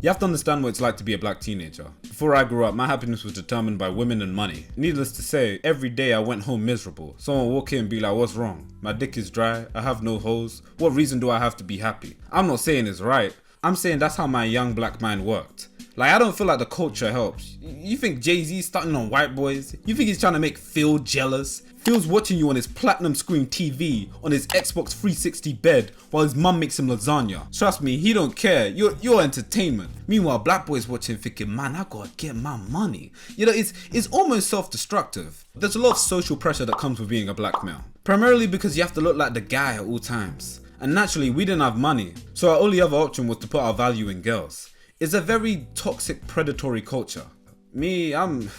You have to understand what it's like to be a black teenager. Before I grew up, my happiness was determined by women and money. Needless to say, every day I went home miserable. Someone would walk in and be like, what's wrong? My dick is dry, I have no hoes. What reason do I have to be happy? I'm not saying it's right. I'm saying that's how my young black mind worked. Like, I don't feel like the culture helps. You think Jay-Z's starting on white boys? You think he's trying to make Phil jealous? Phil's watching you on his platinum screen TV, on his Xbox 360 bed, while his mum makes him lasagna. Trust me, he don't care. You're entertainment. Meanwhile, black boys watching thinking, man, I gotta get my money. You know, it's almost self-destructive. There's a lot of social pressure that comes with being a black male. Primarily because you have to look like the guy at all times. And naturally, we didn't have money, so our only other option was to put our value in girls. It's a very toxic, predatory culture. Me, I'm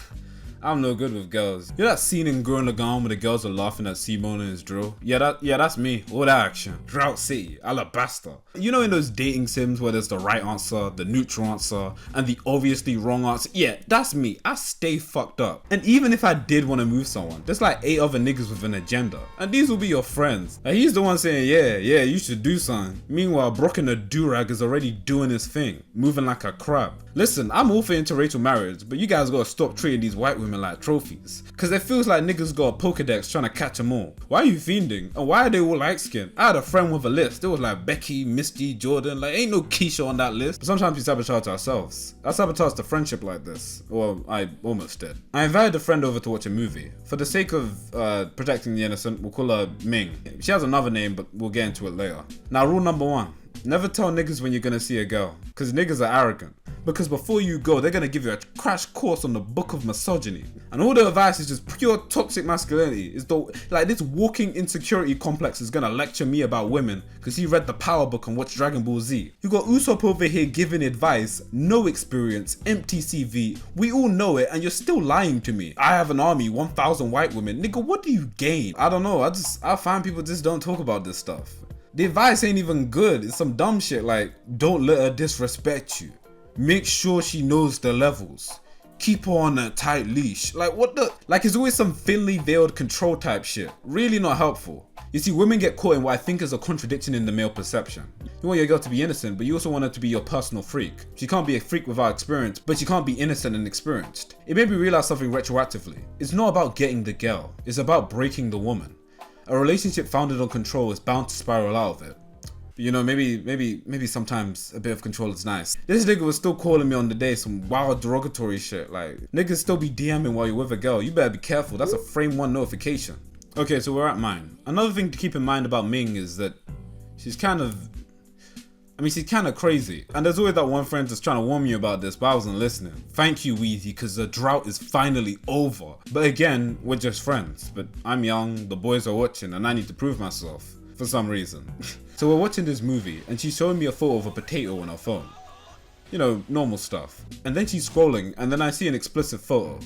no good with girls. You know that scene in Growing Lagoon where the girls are laughing at Simone and his drill? Yeah, that's me. All that action. Drought City, Alabaster. You know in those dating sims where there's the right answer, the neutral answer, and the obviously wrong answer? Yeah, that's me. I stay fucked up. And even if I did want to move someone, there's like 8 other niggas with an agenda. And these will be your friends. And he's the one saying, yeah, you should do something. Meanwhile, Brock in the do-rag is already doing his thing, moving like a crab. Listen, I'm all for interracial marriage, but you guys gotta stop treating these white women like trophies. Cause it feels like niggas got a Pokedex trying to catch them all. Why are you fiending? And why are they all light skinned? I had a friend with a list. It was like Becky, Misty, Jordan. Like ain't no Keisha on that list. But sometimes we sabotage ourselves. I sabotaged a friendship like this. Well, I almost did. I invited a friend over to watch a movie. For the sake of protecting the innocent, we'll call her Ming. She has another name, but we'll get into it later. Now, rule number 1. Never tell niggas when you're gonna see a girl. Cause niggas are arrogant. Because before you go, they're gonna give you a crash course on the book of misogyny. And all the advice is just pure toxic masculinity. It's like this walking insecurity complex is gonna lecture me about women because he read the power book and watched Dragon Ball Z. You got Usopp over here giving advice, no experience, empty CV. We all know it and you're still lying to me. I have an army, 1,000 white women. Nigga, what do you gain? I don't know. I find people just don't talk about this stuff. The advice ain't even good. It's some dumb shit like, don't let her disrespect you. Make sure she knows the levels. Keep her on a tight leash. Like what the? Like it's always some thinly veiled control type shit. Really not helpful. You see, women get caught in what I think is a contradiction in the male perception. You want your girl to be innocent, but you also want her to be your personal freak. She can't be a freak without experience, but she can't be innocent and experienced. It made me realize something retroactively. It's not about getting the girl. It's about breaking the woman. A relationship founded on control is bound to spiral out of it. You know, maybe sometimes a bit of control is nice. This nigga was still calling me on the day some wild derogatory shit. Like, niggas still be DMing while you're with a girl. You better be careful. That's a frame 1 notification. Okay, so we're at mine. Another thing to keep in mind about Ming is that she's kind of crazy. And there's always that one friend that's trying to warn me about this, but I wasn't listening. Thank you, Weezy, because the drought is finally over. But again, we're just friends. But I'm young, the boys are watching, and I need to prove myself. For some reason. So we're watching this movie and she's showing me a photo of a potato on her phone. You know, normal stuff. And then she's scrolling and then I see an explicit photo.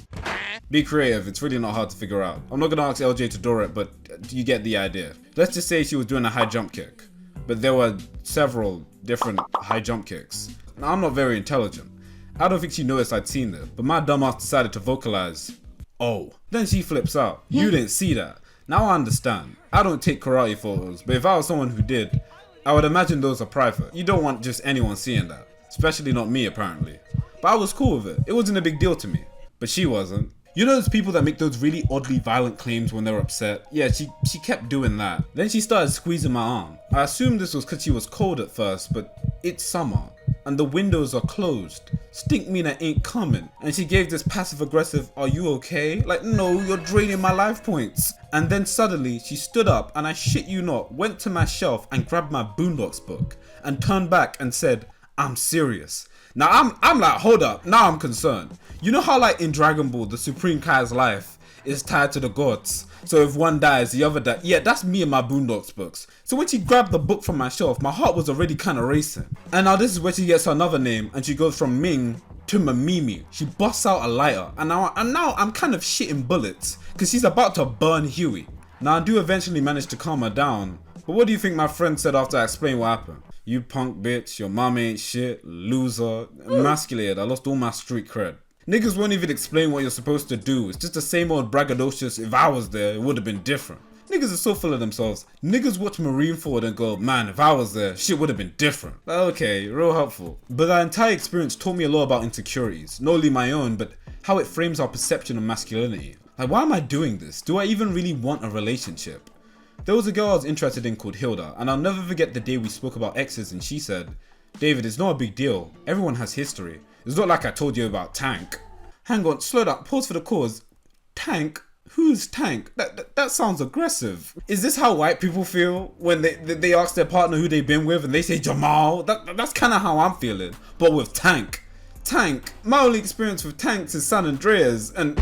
Be creative, it's really not hard to figure out. I'm not gonna ask LJ to draw it, but you get the idea. Let's just say she was doing a high jump kick. But there were several different high jump kicks. Now I'm not very intelligent. I don't think she noticed I'd seen this, but my dumbass decided to vocalize, oh. Then she flips out, you didn't see that. Now I understand. I don't take karate photos, but if I was someone who did, I would imagine those are private. You don't want just anyone seeing that. Especially not me, apparently. But I was cool with it. It wasn't a big deal to me. But she wasn't. You know those people that make those really oddly violent claims when they're upset? Yeah, she kept doing that. Then she started squeezing my arm. I assumed this was because she was cold at first, but it's summer. And the windows are closed. Stink meaner ain't coming. And she gave this passive aggressive, are you okay? Like, no, you're draining my life points. And then suddenly she stood up and I shit you not, went to my shelf and grabbed my Boondocks book and turned back and said, I'm serious. Now I'm like, hold up, now I'm concerned. You know how like in Dragon Ball, the Supreme Kai's life is tied to the gods. So if one dies, the other dies. Yeah, that's me and my Boondocks books. So when she grabbed the book from my shelf, my heart was already kind of racing. And now this is where she gets another name and she goes from Ming to Mamimi. She busts out a lighter and now I'm kind of shitting bullets because she's about to burn Huey. Now I do eventually manage to calm her down, but what do you think my friend said after I explained what happened? You punk bitch, your mom ain't shit, loser, emasculated, I lost all my street cred. Niggas won't even explain what you're supposed to do. It's just the same old braggadocious, if I was there, it would have been different. Niggas are so full of themselves. Niggas watch Marineford and go, man, if I was there, shit would have been different. Okay, real helpful. But that entire experience taught me a lot about insecurities. Not only my own, but how it frames our perception of masculinity. Like, why am I doing this? Do I even really want a relationship? There was a girl I was interested in called Hilda, and I'll never forget the day we spoke about exes and she said, David, it's not a big deal. Everyone has history. It's not like I told you about Tank. Hang on, slow down, pause for the cause. Tank? Who's Tank? That sounds aggressive. Is this how white people feel when they ask their partner who they've been with and they say Jamal? That's kind of how I'm feeling, but with Tank. Tank. My only experience with tanks is San Andreas, and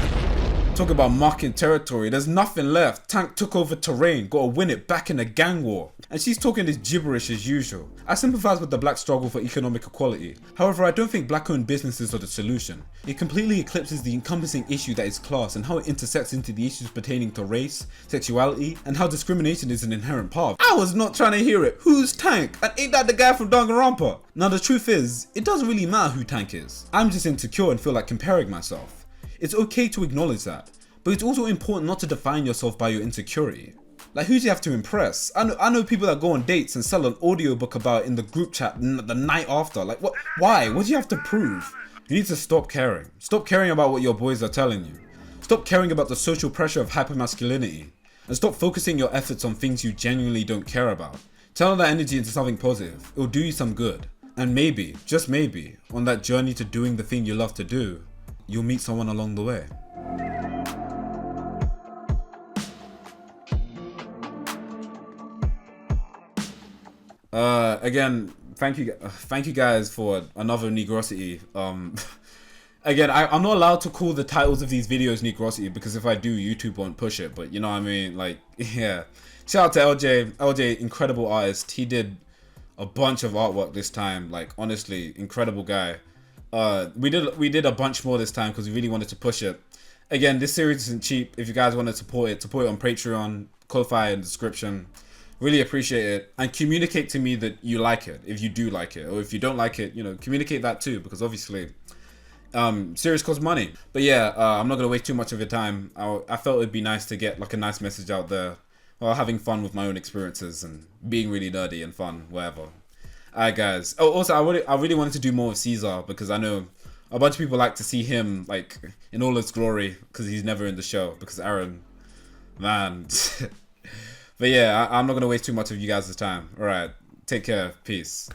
talk about marking territory, there's nothing left. Tank took over terrain, gotta win it back in a gang war. And she's talking this gibberish as usual. I sympathise with the black struggle for economic equality. However, I don't think black owned businesses are the solution. It completely eclipses the encompassing issue that is class and how it intersects into the issues pertaining to race, sexuality, and how discrimination is an inherent part. I was not trying to hear it. Who's Tank? And ain't that the guy from Danganronpa? Now the truth is, it doesn't really matter who Tank is. I'm just insecure and feel like comparing myself. It's okay to acknowledge that, but it's also important not to define yourself by your insecurity. Like, who do you have to impress? I know people that go on dates and sell an audiobook about it in the group chat the night after. Like, what? Why? What do you have to prove? You need to stop caring. Stop caring about what your boys are telling you. Stop caring about the social pressure of hypermasculinity. And stop focusing your efforts on things you genuinely don't care about. Channel that energy into something positive. It will do you some good. And maybe, just maybe, on that journey to doing the thing you love to do, you'll meet someone along the way. Again, thank you guys for another Negrosity. Again, I'm not allowed to call the titles of these videos Negrosity because if I do, YouTube won't push it, but you know what I mean? Like, yeah. Shout out to LJ. LJ, incredible artist. He did a bunch of artwork this time. Like, honestly, incredible guy. We did a bunch more this time because we really wanted to push it. Again, this series isn't cheap. If you guys want to support it on Patreon, Ko-Fi in the description. Really appreciate it, and communicate to me that you like it if you do like it, or if you don't like it, you know, communicate that too, because obviously series costs money. But yeah, I'm not gonna waste too much of your time. I felt it'd be nice to get like a nice message out there while having fun with my own experiences and being really nerdy and fun, whatever. Alright guys. Oh, also I really wanted to do more of Caesar because I know a bunch of people like to see him like in all his glory because he's never in the show because Aaron, man. But yeah, I'm not going to waste too much of you guys' time. Alright, take care. Peace.